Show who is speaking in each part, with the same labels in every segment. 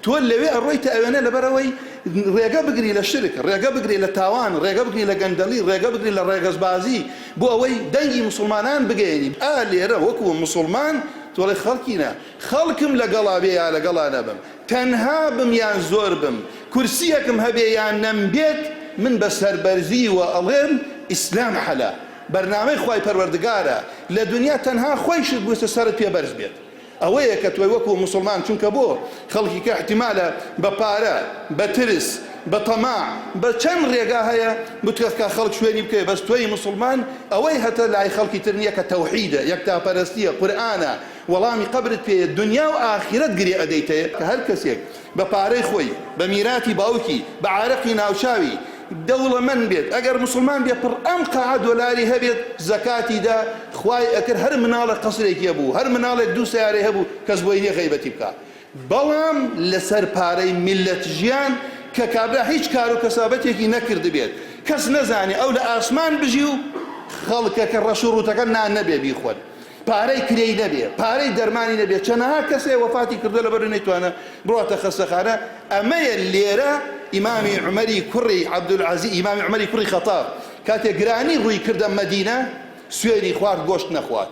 Speaker 1: تولي وي الرويت أنا لبروي ريقا بقري للشرك ريقا بقري للتاوان ريقا بقري لقندلي ريقا بقري للريقاز بازي بو أوي دنجي مسلمانان بقيني ليرا وكو مسلمان تولي خلقينا خلقم لقلا بيا لقلا نبم تنها بم يان زور بم كرسيكم هبي يان نمبيت من بسر برزي وألم إسلام حلا برنامج خواي پروردگارا لدنيا تنها خويش بوست سرت بيا برز بيت اوه كتوي وكو مسلمان چونك بو خلقي كاحتمال ببارا بترس بطماع بچن ريغا هيا بتكا خلق شويني بكي بس توي مسلمان اوه هتا لاي خلقي ترنيا كتوحيد يكتا برستيه قرانا والله قبرت في الدنيا واخرت قري اديته كهل كسيك بباري خوي بميراتي باوكي بعارقي ناوشاوي دولة من بيت أجر مسلمان بيت بر أم قاعد ولا لي هبيت زكاتي دا خواي أكر هر منالك قصرك يبو هر منالك دو سياري هبو كزبويني غيبتي بكا بلام لسر باري ملة جيان ككابلا هيج كارو كسابتك نكرد بيت كس نزاني أو لآسمان بجيو خلقك الرشور وتقلنا النبي بيخوان باري كري نبي باري درماني نبي چنها كسي وفاتي كردل برنيتو أنا بروح تخصخانا أما الليرة إمامي عمري كري عبد العزيز إمامي عمري كري خطاب كاتي جراني روي كردم مدينة سويني خوار قوشت نخوات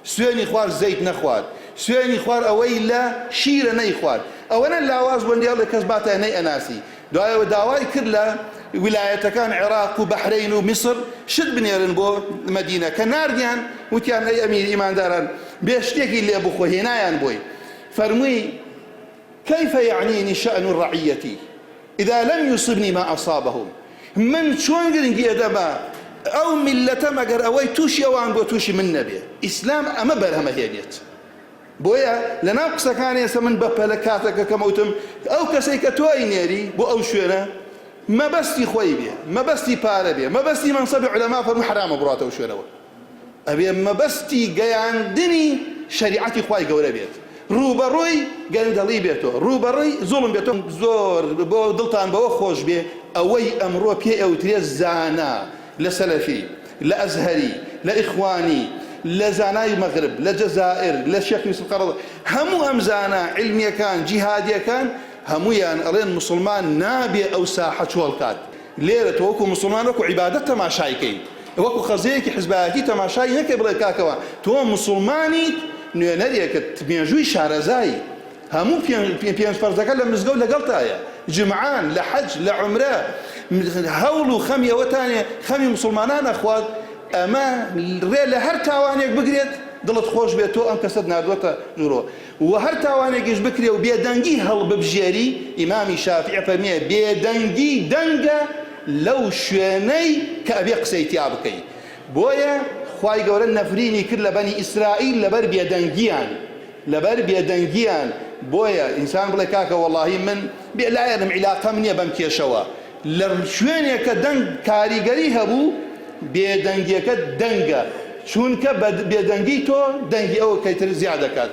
Speaker 1: سويني خوار زيت نخوات سويني خوار أويلا شير نيخوات أولا اللاواز بندي الله كسباتها ني أناسي دواي كرلا ولاية كان عراق وبحرين ومصر شد بنيرن بو مدينة كنارديان وتيان أي أمير إيمان داران بيشتكي اللي أبو خوهنايان بوي فرمي كيف يعنيني شأن رعيتي إذا لم يصبني ما أصابهم من شون قرنجي أدبا أو ملة مقر أوي توشي أوان بو توشي من نبي إسلام أما برهم هينيت بويا لناقص كان يسمن ببلكاتك كموتم أو كسيك توي نيري بو أو شونا ما بستي خوي بيه ما بستي بار بيه ما بستي منصب علماء فرم حرام براته وشونا أبي ما بستي جيان دني شريعتي خوي جورا بيت روبروي قندلي بيتو روبروي ظلم بيتو زور بو دلتان بو خوش بيه أوي أمرو بيه أو تريز زانا لسلفي لأزهري لإخواني لزاناي مغرب لجزائر لشيخ يوسف القرض همو أمزانا علمية كان جهادية كان همو يعني أرين مسلمان نابي أو ساحة شوالكاد ليرة وكو مسلمان وكو عبادة ما شايكين وكو خزيك حزباتي تماشاي هيك بلا كاكوا تو مسلماني نريك تبينجوي شارزاي همو بيان فرزكا لمزقو لقلتايا جمعان لحج لعمره هولو خمية وتانية خمي مسلمانان أخوات أما ريال هر تاوانيك بقريت ضلت خوش بيتو أم كسد نادوتا جرو وهر تاوانيك إيش بكري وبيدنجي هل ببجيري إمامي شافعي فرميه بيدنجي دنجا لو شواني كأبي قسيتي عبكي بويا خواي قولن نفريني كل بني إسرائيل لبر بيدنجيان بويا إنسان بلا كاكا والله من لا يعلم علاقة من يبم كيشوا لشواني كدنج كاريجري هبو بيدنجي كدنجا شونك بيدنجي تو دنجي أو كيتر زيادة كات